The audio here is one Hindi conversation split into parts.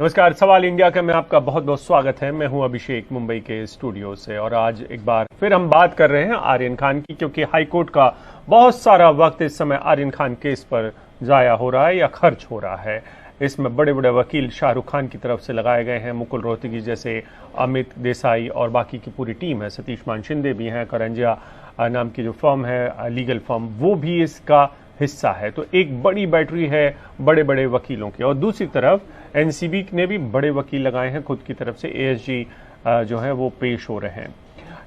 नमस्कार, सवाल इंडिया का में आपका बहुत बहुत स्वागत है। मैं हूं अभिषेक, मुंबई के स्टूडियो से, और आज एक बार फिर हम बात कर रहे हैं आर्यन खान की, क्योंकि हाईकोर्ट का बहुत सारा वक्त इस समय आर्यन खान केस पर जाया हो रहा है या खर्च हो रहा है। इसमें बड़े बड़े वकील शाहरुख खान की तरफ से लगाए गए हैं, मुकुल रोहतगी जैसे, अमित देसाई और बाकी की पूरी टीम है, सतीश मान शिंदे भी हैं, करंजिया नाम की जो फर्म है लीगल फर्म, वो भी इसका हिस्सा है। तो एक बड़ी बैटरी है बड़े बड़े वकीलों की, और दूसरी तरफ एनसीबी ने भी बड़े वकील लगाए हैं खुद की तरफ से। एएसजी जो है वो पेश हो रहे हैं।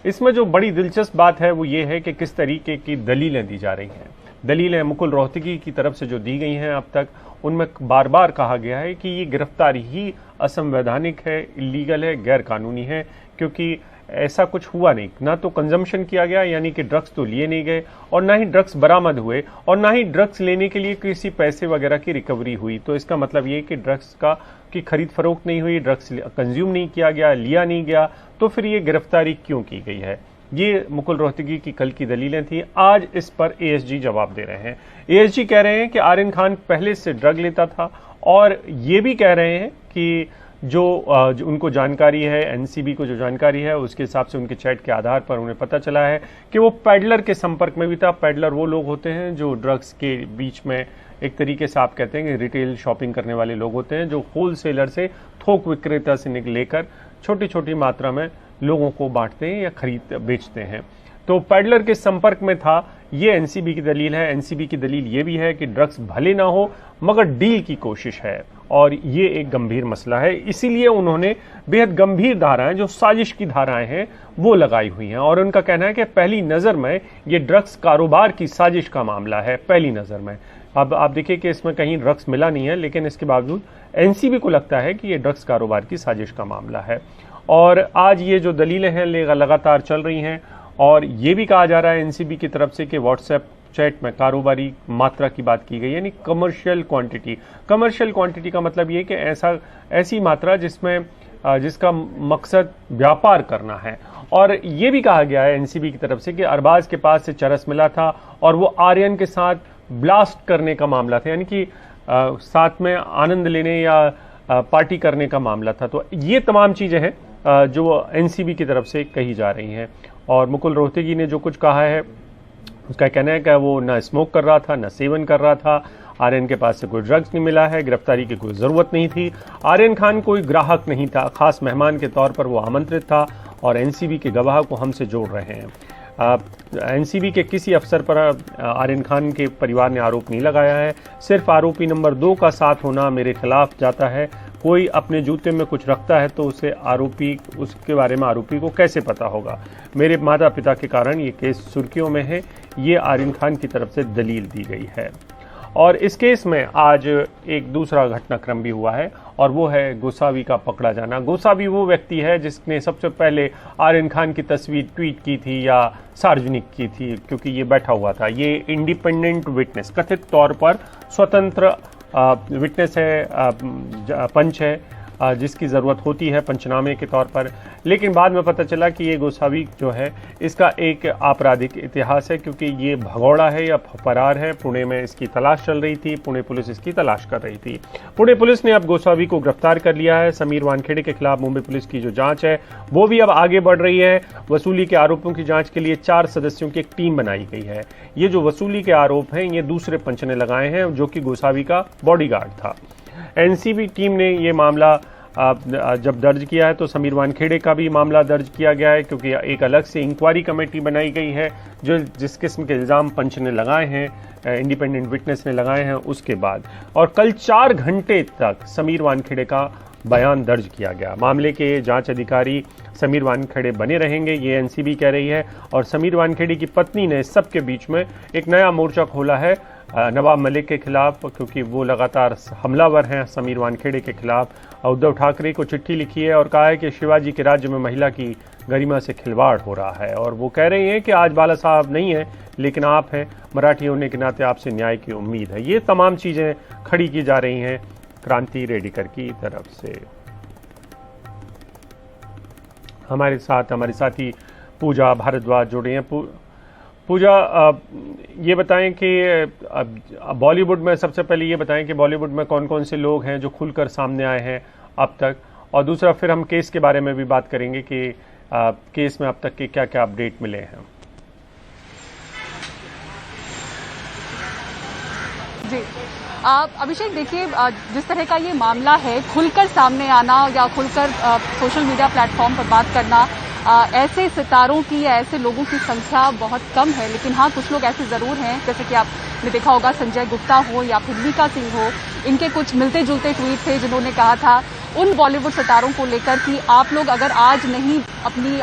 इसमें जो बड़ी दिलचस्प बात है वो ये है कि किस तरीके की दलीलें दी जा रही हैं। दलीलें मुकुल रोहतगी की तरफ से जो दी गई हैं अब तक, उनमें बार बार कहा गया है कि ये गिरफ्तारी ही असंवैधानिक है, इलीगल है, गैर कानूनी है, क्योंकि ऐसा कुछ हुआ नहीं। ना तो कंजम्पशन किया गया, यानी कि ड्रग्स तो लिए नहीं गए, और ना ही ड्रग्स बरामद हुए, और ना ही ड्रग्स लेने के लिए किसी पैसे वगैरह की रिकवरी हुई। तो इसका मतलब ये कि ड्रग्स की खरीद फरोख्त नहीं हुई, ड्रग्स कंज्यूम नहीं किया गया, लिया नहीं गया, तो फिर ये गिरफ्तारी क्यों की गई है। ये मुकुल रोहतगी की कल की दलीलें थी। आज इस पर एएसजी जवाब दे रहे हैं। एएसजी कह रहे हैं कि आर्यन खान पहले से ड्रग लेता था, और ये भी कह रहे हैं कि जो उनको जानकारी है, एनसीबी को जो जानकारी है, उसके हिसाब से उनके चैट के आधार पर उन्हें पता चला है कि वो पैडलर के संपर्क में भी था। पैडलर वो लोग होते हैं जो ड्रग्स के बीच में, एक तरीके से आप कहते हैं कि रिटेल शॉपिंग करने वाले लोग होते हैं, जो होलसेलर से, थोक विक्रेता से लेकर छोटी छोटी मात्रा में लोगों को बांटते हैं या खरीद बेचते हैं। तो पैडलर के संपर्क में था, ये एनसीबी की दलील है। एनसीबी की दलील ये भी है कि ड्रग्स भले ना हो मगर डील की कोशिश है, और ये एक गंभीर मसला है। इसीलिए उन्होंने बेहद गंभीर धाराएं, जो साजिश की धाराएं हैं, वो लगाई हुई हैं। और उनका कहना है कि पहली नजर में ये ड्रग्स कारोबार की साजिश का मामला है, पहली नजर में। अब आप देखिए कि इसमें कहीं ड्रग्स मिला नहीं है, लेकिन इसके बावजूद एनसीबी को लगता है कि ये ड्रग्स कारोबार की साजिश का मामला है। और आज ये जो दलीलें हैं लगातार चल रही हैं, और ये भी कहा जा रहा है एनसीबी की तरफ से कि व्हाट्सएप चैट में कारोबारी मात्रा की बात की गई, यानी कमर्शियल क्वांटिटी। कमर्शियल क्वांटिटी का मतलब ये कि ऐसी मात्रा जिसका मकसद व्यापार करना है। और ये भी कहा गया है एनसीबी की तरफ से कि अरबाज के पास से चरस मिला था, और वो आर्यन के साथ ब्लास्ट करने का मामला था, यानी कि साथ में आनंद लेने या पार्टी करने का मामला था। तो ये तमाम चीजें हैं जो एनसीबी की तरफ से कही जा रही हैं। और मुकुल रोहतगी ने जो कुछ कहा है, उसका कहना है कि वो ना स्मोक कर रहा था, ना सेवन कर रहा था, आर्यन के पास से कोई ड्रग्स नहीं मिला है, गिरफ्तारी की कोई जरूरत नहीं थी, आर्यन खान कोई ग्राहक नहीं था, खास मेहमान के तौर पर वो आमंत्रित था, और एनसीबी के गवाह को हमसे जोड़ रहे हैं। एनसीबी के किसी अफसर पर आर्यन खान के परिवार ने आरोप नहीं लगाया है। सिर्फ आरोपी नंबर 2 का साथ होना मेरे खिलाफ जाता है। कोई अपने जूते में कुछ रखता है तो उसके बारे में आरोपी को कैसे पता होगा। मेरे माता पिता के कारण ये केस सुर्खियों में है, ये आर्यन खान की तरफ से दलील दी गई है। और इस केस में आज एक दूसरा घटनाक्रम भी हुआ है, और वो है गोसावी का पकड़ा जाना। गोसावी वो व्यक्ति है जिसने सबसे पहले आर्यन खान की तस्वीर ट्वीट की थी या सार्वजनिक की थी, क्योंकि ये बैठा हुआ था। ये इंडिपेंडेंट विटनेस, कथित तौर पर स्वतंत्र विटनेस है, पंच है, जिसकी ज़रूरत होती है पंचनामे के तौर पर। लेकिन बाद में पता चला कि ये गोसावी जो है, इसका एक आपराधिक इतिहास है, क्योंकि ये भगौड़ा है या फरार है। पुणे में इसकी तलाश चल रही थी, पुणे पुलिस इसकी तलाश कर रही थी। पुणे पुलिस ने अब गोसावी को गिरफ्तार कर लिया है। समीर वानखेड़े के खिलाफ मुंबई पुलिस की जो जांच है वो भी अब आगे बढ़ रही है। वसूली के आरोपों की जांच के लिए 4 सदस्यों की एक टीम बनाई गई है। ये जो वसूली के आरोप हैं, ये दूसरे पंच ने लगाए हैं, जो कि गोसावी का बॉडीगार्ड था। एनसीबी टीम ने ये मामला जब दर्ज किया है, तो समीर वानखेड़े का भी मामला दर्ज किया गया है, क्योंकि एक अलग से इंक्वायरी कमेटी बनाई गई है जो जिस किस्म के इल्ज़ाम पंच ने लगाए हैं, इंडिपेंडेंट विटनेस ने लगाए हैं, उसके बाद। और कल 4 घंटे तक समीर वानखेड़े का बयान दर्ज किया गया। मामले के जांच अधिकारी समीर वानखेड़े बने रहेंगे, ये एनसीबी कह रही है। और समीर वानखेड़े की पत्नी ने इस सब के बीच में एक नया मोर्चा खोला है नवाब मलिक के खिलाफ, क्योंकि वो लगातार हमलावर हैं समीर वानखेड़े के खिलाफ। उद्धव ठाकरे को चिट्ठी लिखी है और कहा है कि शिवाजी के राज्य में महिला की गरिमा से खिलवाड़ हो रहा है। और वो कह रही हैं कि आज बाला साहब नहीं है, लेकिन आप हैं, मराठी होने के नाते आपसे न्याय की उम्मीद है। ये तमाम चीज़ें खड़ी की जा रही हैं क्रांति रेडिकर की तरफ से। हमारे साथ हमारी साथी पूजा भारद्वाज जुड़े हैं। पूजा, ये बताएं कि बॉलीवुड में, सबसे पहले ये बताएं कि बॉलीवुड में कौन कौन से लोग हैं जो खुलकर सामने आए हैं अब तक, और दूसरा फिर हम केस के बारे में भी बात करेंगे कि केस में अब तक के क्या क्या अपडेट मिले हैं। जी अभिषेक, देखिए जिस तरह का ये मामला है, खुलकर सामने आना या खुलकर सोशल मीडिया प्लेटफॉर्म पर बात करना, ऐसे सितारों की या ऐसे लोगों की संख्या बहुत कम है, लेकिन हाँ कुछ लोग ऐसे जरूर हैं, जैसे कि आपने देखा होगा संजय गुप्ता हो या फिर मीका सिंह हो, इनके कुछ मिलते जुलते ट्वीट थे जिन्होंने कहा था उन बॉलीवुड सितारों को लेकर कि आप लोग अगर आज नहीं अपनी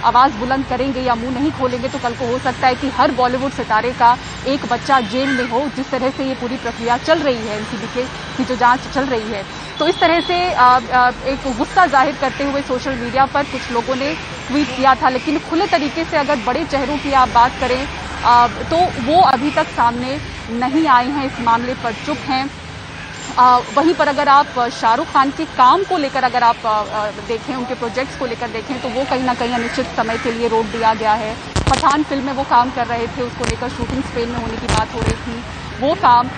आवाज बुलंद करेंगे या मुंह नहीं खोलेंगे तो कल को हो सकता है कि हर बॉलीवुड सितारे का एक बच्चा जेल में हो। जिस तरह से ये पूरी प्रक्रिया चल रही है, एनसीबी की जो जांच चल रही है, तो इस तरह से एक गुस्सा जाहिर करते हुए सोशल मीडिया पर कुछ लोगों ने ट्वीट किया था। लेकिन खुले तरीके से अगर बड़े चेहरों की आप बात करें तो वो अभी तक सामने नहीं आए हैं, इस मामले पर चुप हैं। वहीं पर अगर आप शाहरुख खान के काम को लेकर अगर आप देखें, उनके प्रोजेक्ट्स को लेकर देखें, तो वो कहीं ना कहीं अनिश्चित समय के लिए रोक दिया गया है। पठान फिल्म में वो काम कर रहे थे, उसको लेकर शूटिंग स्पेन में होने की बात हो रही थी, वो काम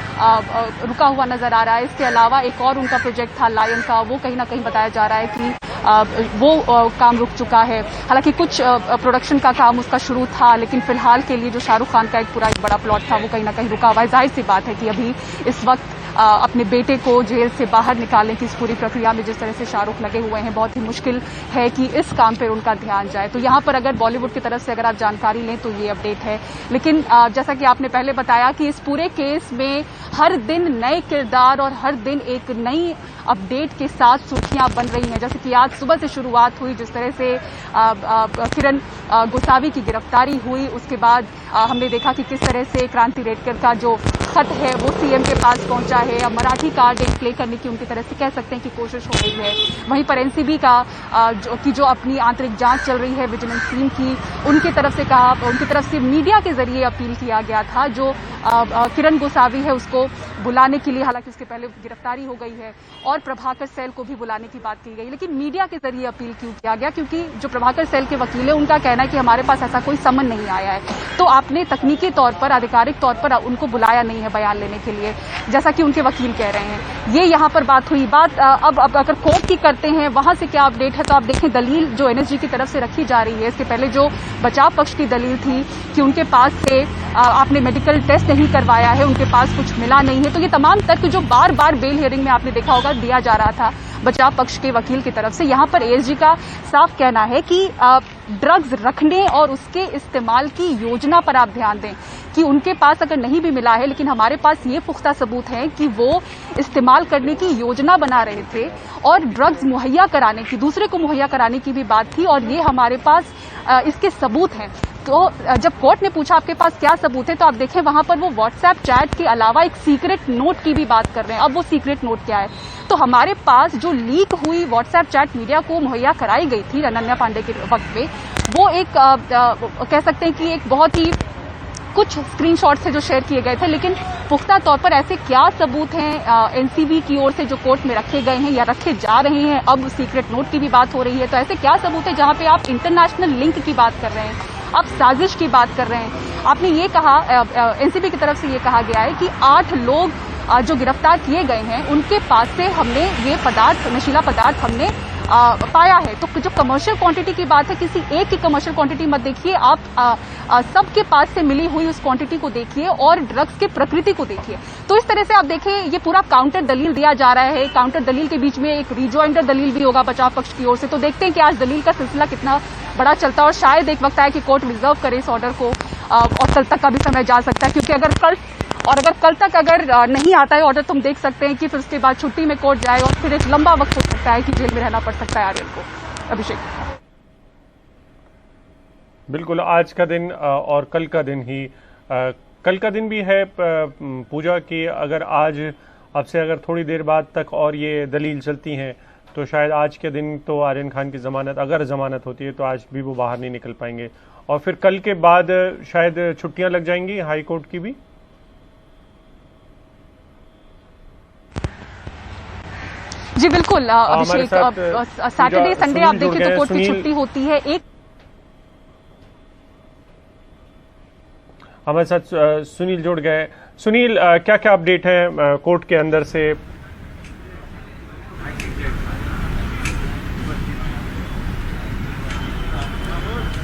रुका हुआ नजर आ रहा है। इसके अलावा एक और उनका प्रोजेक्ट था लायन का, वो कहीं ना कहीं बताया जा रहा है कि वो काम रुक चुका है। हालांकि कुछ प्रोडक्शन का काम उसका शुरू था, लेकिन फिलहाल के लिए जो शाहरुख खान का एक बड़ा प्लॉट था वो कहीं ना कहीं रुका हुआ है। जाहिर सी बात है कि अभी इस वक्त अपने बेटे को जेल से बाहर निकालने की इस पूरी प्रक्रिया में जिस तरह से शाहरुख लगे हुए हैं, बहुत ही मुश्किल है कि इस काम पर उनका ध्यान जाए। तो यहाँ पर अगर बॉलीवुड की तरफ से अगर आप जानकारी लें तो ये अपडेट है। लेकिन जैसा कि आपने पहले बताया कि इस पूरे केस में हर दिन नए किरदार और हर दिन एक नई अपडेट के साथ सुर्खियां बन रही हैं। जैसे कि आज सुबह से शुरुआत हुई, जिस तरह से किरण गोसावी की गिरफ्तारी हुई, उसके बाद हमने देखा कि किस तरह से क्रांति रेडकर का जो खत है वो सीएम के पास पहुंचा है। अब मराठी कार्ड एक प्ले करने की उनकी तरफ से कह सकते हैं कि कोशिश हो रही है। वहीं पर एनसीबी का जो अपनी आंतरिक जांच चल रही है विजिलेंस टीम की, उनकी तरफ से मीडिया के जरिए अपील किया गया था जो किरण गोसावी है उसको बुलाने के लिए। हालांकि उसके पहले गिरफ्तारी हो गई है और प्रभाकर सैल को भी बुलाने की बात की गई, लेकिन मीडिया के जरिए अपील क्यों किया गया? क्योंकि जो प्रभाकर सैल के वकील है उनका कहना है कि हमारे पास ऐसा कोई समन नहीं आया है, तो आपने तकनीकी तौर पर, आधिकारिक तौर पर उनको बुलाया नहीं है बयान लेने के लिए, जैसा कि उनके वकील कह रहे हैं। ये यहाँ पर बात हुई। अब अगर कोर्ट की करते हैं, वहां से क्या अपडेट है, तो आप देखें दलील जो एनएसजी की तरफ से रखी जा रही है, इसके पहले जो बचाव पक्ष की दलील थी कि उनके पास से आपने मेडिकल टेस्ट नहीं करवाया है, उनके पास कुछ मिला नहीं है, तो ये तमाम तर्क जो बार बार बेल हियरिंग में आपने देखा होगा दिया जा रहा था बचाव पक्ष के वकील की तरफ से। यहां पर एएसजी का साफ कहना है कि ड्रग्स रखने और उसके इस्तेमाल की योजना पर आप ध्यान दें कि उनके पास अगर नहीं भी मिला है, लेकिन हमारे पास ये पुख्ता सबूत है कि वो इस्तेमाल करने की योजना बना रहे थे और ड्रग्स मुहैया कराने की, दूसरे को मुहैया कराने की भी बात थी, और ये हमारे पास इसके सबूत हैं। तो जब कोर्ट ने पूछा आपके पास क्या सबूत है, तो आप देखें वहां पर वो व्हाट्सएप चैट के अलावा एक सीक्रेट नोट की भी बात कर रहे हैं। अब वो सीक्रेट नोट क्या है? तो हमारे पास जो लीक हुई व्हाट्सएप चैट मीडिया को मुहैया कराई गई थी अनन्या पांडे के वक्त में, वो एक कह सकते हैं कि एक बहुत ही कुछ स्क्रीनशॉट्स थे जो शेयर किए गए थे, लेकिन पुख्ता तौर पर ऐसे क्या सबूत हैं एनसीबी की ओर से जो कोर्ट में रखे गए हैं या रखे जा रहे हैं? अब सीक्रेट नोट की भी बात हो रही है, तो ऐसे क्या सबूत है जहां पे आप इंटरनेशनल लिंक की बात कर रहे हैं, आप साजिश की बात कर रहे हैं? आपने ये कहा, एनसीबी की तरफ से ये कहा गया है कि 8 लोग जो गिरफ्तार किए गए हैं उनके पास से हमने ये नशीला पदार्थ हमने पाया है। तो जो कमर्शियल क्वांटिटी की बात है, किसी एक की कमर्शियल क्वांटिटी मत देखिए, आप सबके पास से मिली हुई उस क्वांटिटी को देखिए और ड्रग्स के प्रकृति को देखिए। तो इस तरह से आप देखें ये पूरा काउंटर दलील दिया जा रहा है। काउंटर दलील के बीच में एक रिजॉइंडर दलील भी होगा बचाव पक्ष की ओर से। तो देखते हैं कि आज दलील का सिलसिला कितना बड़ा चलता है, और शायद एक वक्त आए कि कोर्ट रिजर्व करे इस ऑर्डर को और कल तक का भी समय जा सकता है, क्योंकि अगर कल तक अगर नहीं आता है ऑर्डर, तो हम देख सकते हैं कि फिर उसके बाद छुट्टी में कोर्ट जाए और फिर एक लंबा वक्त हो सकता है कि जेल में रहना पड़ सकता है आर्यन को। अभिषेक, बिल्कुल, आज का दिन और कल का दिन ही, कल का दिन भी है पूजा की। अगर आज अब से अगर थोड़ी देर बाद तक और ये दलील चलती हैं तो शायद आज के दिन तो आर्यन खान की जमानत, अगर जमानत होती है तो आज भी वो बाहर नहीं निकल पाएंगे, और फिर कल के बाद शायद छुट्टियां लग जाएंगी हाई कोर्ट की भी। जी बिल्कुल अभिषेक, सैटरडे संडे आप देखिए तो कोर्ट की छुट्टी होती है। एक हमारे साथ सुनील जुड़ गए। सुनील, क्या क्या अपडेट है कोर्ट के अंदर से?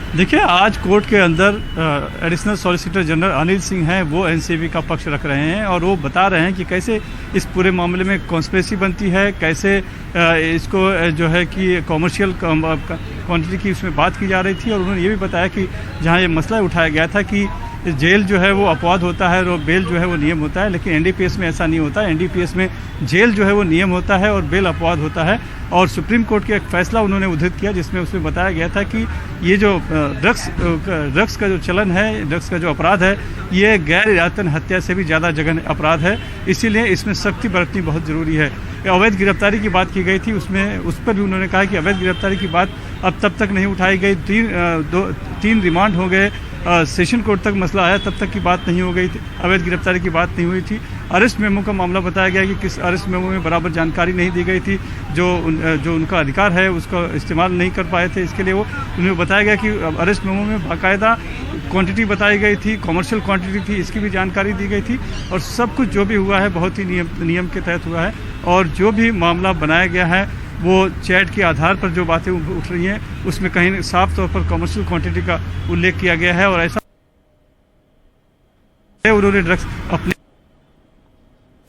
देखिए, आज कोर्ट के अंदर additional solicitor general Anil Singh हैं, वो एनसीबी का पक्ष रख रहे हैं और वो बता रहे हैं कि कैसे इस पूरे मामले में कॉन्स्पिरेसी बनती है, कैसे इसको जो है कि कॉमर्शियल क्वांटिटी की उसमें बात की जा रही थी। और उन्होंने ये भी बताया कि जहाँ ये मसला उठाया गया था कि जेल जो है वो अपवाद होता है और बेल जो है वो नियम होता है, लेकिन एनडीपीएस में ऐसा नहीं होता। एनडीपीएस में जेल जो है वो नियम होता है और बेल अपवाद होता है। और सुप्रीम कोर्ट के एक फैसला उन्होंने उद्धृत किया जिसमें उसमें बताया गया था कि ये जो ड्रग्स का जो चलन है, ड्रग्स का जो अपराध है, ये गैर इरादतन हत्या से भी ज़्यादा जघन्य अपराध है, इसीलिए इसमें सख्ती बरतनी बहुत ज़रूरी है। अवैध गिरफ्तारी की बात की गई थी, उसमें उस पर भी उन्होंने कहा कि अवैध गिरफ्तारी की बात अब तब तक नहीं उठाई गई। तीन रिमांड हो गए, सेशन कोर्ट तक मसला आया, तब तक की बात नहीं हो गई थी, अवैध गिरफ्तारी की बात नहीं हुई थी। अरेस्ट मेमो का मामला बताया गया कि किस अरेस्ट मेमो में बराबर जानकारी नहीं दी गई थी, जो उनका अधिकार है उसका इस्तेमाल नहीं कर पाए थे। इसके लिए उन्हें बताया गया कि अरेस्ट मेमो में बाकायदा क्वांटिटी बताई गई थी, कॉमर्शियल क्वांटिटी थी, इसकी भी जानकारी दी गई थी। और सब कुछ जो भी हुआ है बहुत ही नियम के तहत हुआ है। और जो भी मामला बनाया गया है वो चैट के आधार पर जो बातें उठ रही हैं उसमें कहीं साफ तौर पर कमर्शियल क्वांटिटी का उल्लेख किया गया है। और ऐसा उन्होंने ड्रग्स अपने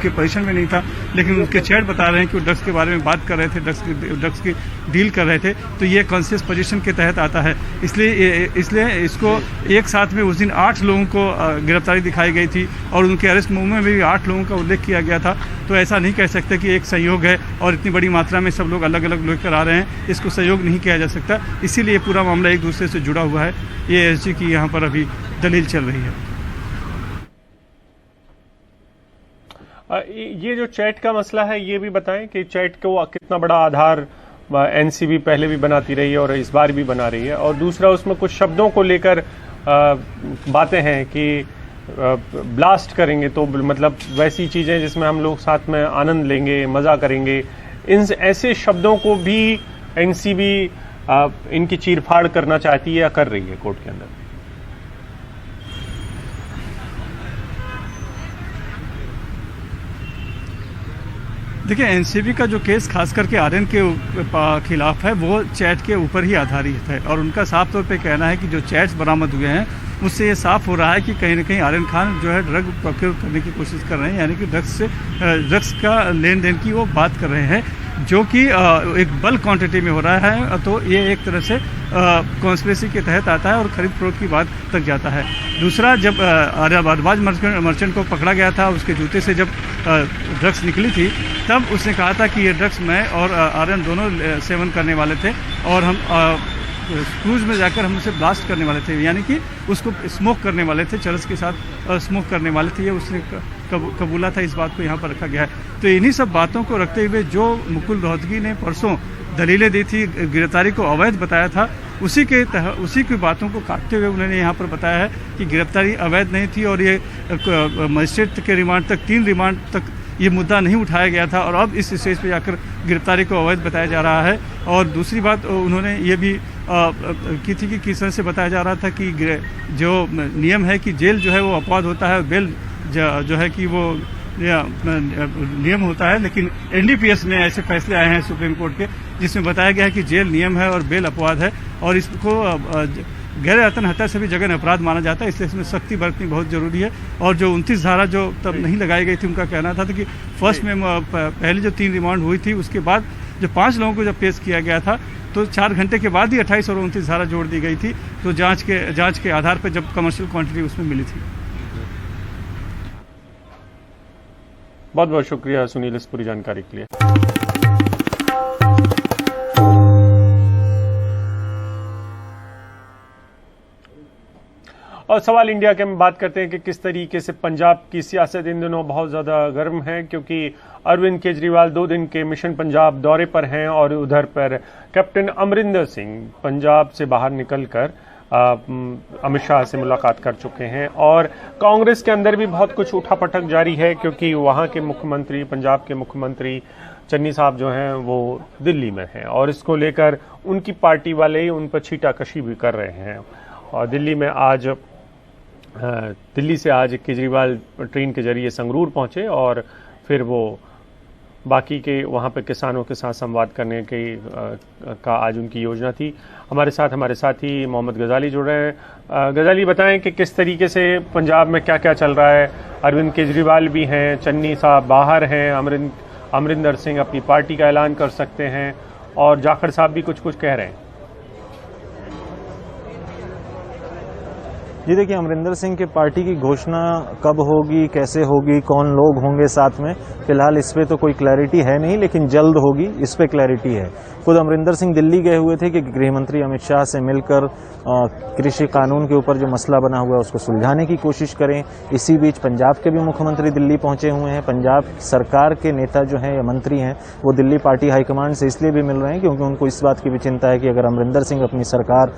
के पोजीशन में नहीं था, लेकिन उसके चैट बता रहे हैं कि वो ड्रग्स के बारे में बात कर रहे थे, ड्रग्स की डील कर रहे थे, तो ये कॉन्शियस पोजीशन के तहत आता है। इसलिए इसको एक साथ में उस दिन 8 लोगों को गिरफ्तारी दिखाई गई थी और उनके अरेस्ट मेमो में भी 8 लोगों का उल्लेख किया गया था। तो ऐसा नहीं कह सकते कि एक सहयोग है और इतनी बड़ी मात्रा में सब लोग अलग अलग लेकर आ रहे हैं, इसको सहयोग नहीं किया जा सकता। इसीलिए पूरा मामला एक दूसरे से जुड़ा हुआ है। ये एसजी की यहाँ पर अभी दलील चल रही है। ये जो चैट का मसला है, ये भी बताएं कि चैट को कितना बड़ा आधार एनसीबी पहले भी बनाती रही है और इस बार भी बना रही है। और दूसरा, उसमें कुछ शब्दों को लेकर बातें हैं कि ब्लास्ट करेंगे, तो मतलब वैसी चीजें जिसमें हम लोग साथ में आनंद लेंगे, मजा करेंगे, इन ऐसे शब्दों को भी एनसीबी इनकी चीरफाड़ करना चाहती है या कर रही है कोर्ट के अंदर। देखिए, एनसीबी का जो केस खास करके आर्यन के खिलाफ है वो चैट के ऊपर ही आधारित है। और उनका साफ तौर पे कहना है कि जो चैट्स बरामद हुए हैं उससे ये साफ हो रहा है कि कहीं ना कहीं आर्यन खान जो है ड्रग प्रोक्योर करने की कोशिश कर रहे हैं, यानी कि ड्रग्स का लेन देन की वो बात कर रहे हैं, जो कि एक बल्क क्वांटिटी में हो रहा है। तो ये एक तरह से कॉन्स्पिरेसी के तहत आता है और खरीद फरोख्त की बात तक जाता है। दूसरा, जब अरबाज मर्चेंट को पकड़ा गया था, उसके जूते से जब ड्रग्स निकली थी, तब उसने कहा था कि ये ड्रग्स मैं और आर्यन दोनों सेवन करने वाले थे और हम क्रूज में जाकर हम उसे ब्लास्ट करने वाले थे, यानी कि उसको स्मोक करने वाले थे, चरस के साथ स्मोक करने वाले थे। ये उसने कबूला था, इस बात को यहाँ पर रखा गया है। तो इन्हीं सब बातों को रखते हुए जो मुकुल रोहतगी ने परसों दलीलें दी थी, गिरफ्तारी को अवैध बताया था, उसी की बातों को काटते हुए उन्होंने यहाँ पर बताया है कि गिरफ्तारी अवैध नहीं थी और ये मजिस्ट्रेट के रिमांड तक, 3 रिमांड तक ये मुद्दा नहीं उठाया गया था और अब इस स्टेज पे जाकर गिरफ्तारी को अवैध बताया जा रहा है। और दूसरी बात उन्होंने ये भी की थी कि किस तरह से बताया जा रहा था कि जो नियम है कि जेल जो है वो अपवाद होता है, बेल जो है कि वो नियम होता है, लेकिन एनडीपीएस में ऐसे फैसले आए हैं सुप्रीम कोर्ट के जिसमें बताया गया है कि जेल नियम है और बेल अपवाद है और इसको गैर इरादतन हत्या से भी जघन्य अपराध माना जाता है, इसलिए इसमें सख्ती बरतनी बहुत जरूरी है। और जो 29 धारा जो तब नहीं लगाई गई थी, उनका कहना था कि फर्स्ट में पहले जो 3 रिमांड हुई थी उसके बाद जो 5 लोगों को जब पेश किया गया था तो 4 घंटे के बाद ही 28 और 29 धारा जोड़ दी गई थी, तो जांच के आधार पर जब कमर्शियल क्वांटिटी उसमें मिली थी। बहुत बहुत शुक्रिया सुनील इस पूरी जानकारी के लिए। और सवाल इंडिया के हम बात करते हैं कि किस तरीके से पंजाब की सियासत इन दिनों बहुत ज्यादा गर्म है, क्योंकि अरविंद केजरीवाल 2 दिन के मिशन पंजाब दौरे पर हैं और उधर पर कैप्टन अमरिंदर सिंह पंजाब से बाहर निकलकर अमित शाह से मुलाकात कर चुके हैं। और कांग्रेस के अंदर भी बहुत कुछ उठापटक जारी है, क्योंकि वहां के मुख्यमंत्री, पंजाब के मुख्यमंत्री चन्नी साहब जो हैं वो दिल्ली में हैं और इसको लेकर उनकी पार्टी वाले ही उन पर छीटाकशी भी कर रहे हैं। और दिल्ली से आज केजरीवाल ट्रेन के जरिए संगरूर पहुंचे और फिर वो बाकी के वहाँ पे किसानों के साथ संवाद करने की का आज उनकी योजना थी। हमारे साथी मोहम्मद गजाली जुड़ रहे हैं। गजाली, बताएं कि किस तरीके से पंजाब में क्या क्या चल रहा है। अरविंद केजरीवाल भी हैं, चन्नी साहब बाहर हैं, अमरिंदर सिंह अपनी पार्टी का ऐलान कर सकते हैं और जाखड़ साहब भी कुछ कह रहे हैं। जी देखिए, अमरिंदर सिंह के पार्टी की घोषणा कब होगी, कैसे होगी, कौन लोग होंगे साथ में, फिलहाल इस पे तो कोई क्लैरिटी है नहीं, लेकिन जल्द होगी, इस पे क्लैरिटी है। खुद अमरिंदर सिंह दिल्ली गए हुए थे कि गृह मंत्री अमित शाह से मिलकर कृषि कानून के ऊपर जो मसला बना हुआ है उसको सुलझाने की कोशिश करें। इसी बीच पंजाब के भी मुख्यमंत्री दिल्ली पहुंचे हुए हैं। पंजाब सरकार के नेता जो हैं या मंत्री हैं वो दिल्ली पार्टी हाईकमांड से इसलिए भी मिल रहे हैं क्योंकि उनको इस बात की भी चिंता है कि अगर अमरिंदर सिंह अपनी सरकार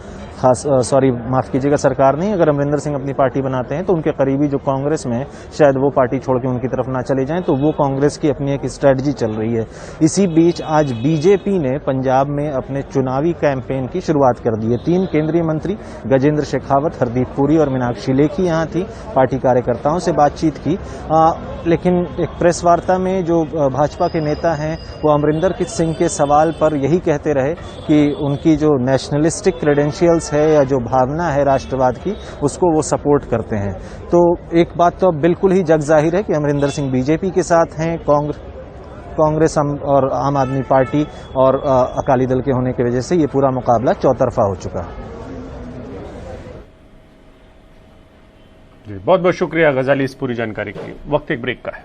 सरकार नहीं, अगर अमरिंदर सिंह अपनी पार्टी बनाते हैं तो उनके करीबी जो कांग्रेस में शायद वो पार्टी छोड़ के उनकी तरफ ना चले जाएं, तो वो कांग्रेस की अपनी एक स्ट्रेटजी चल रही है। इसी बीच आज बीजेपी ने पंजाब में अपने चुनावी कैंपेन की शुरुआत कर दी है। 3 केंद्रीय मंत्री गजेंद्र शेखावत, हरदीप पुरी और मीनाक्षी लेखी यहाँ थी, पार्टी कार्यकर्ताओं से बातचीत की। लेकिन एक प्रेस वार्ता में जो भाजपा के नेता हैं वो अमरिंदर सिंह के सवाल पर यही कहते रहे कि उनकी जो नेशनलिस्टिक क्रेडेंशियल्स है या जो भावना है राष्ट्रवाद की, उसको वो सपोर्ट करते हैं। तो एक बात तो अब बिल्कुल ही जग जाहिर है कि अमरिंदर सिंह बीजेपी के साथ हैं, कांग्रेस और आम आदमी पार्टी और अकाली दल के होने की वजह से ये पूरा मुकाबला चौतरफा हो चुका है। बहुत बहुत शुक्रिया गजाली इस पूरी जानकारी के लिए। वक्त एक ब्रेक का है।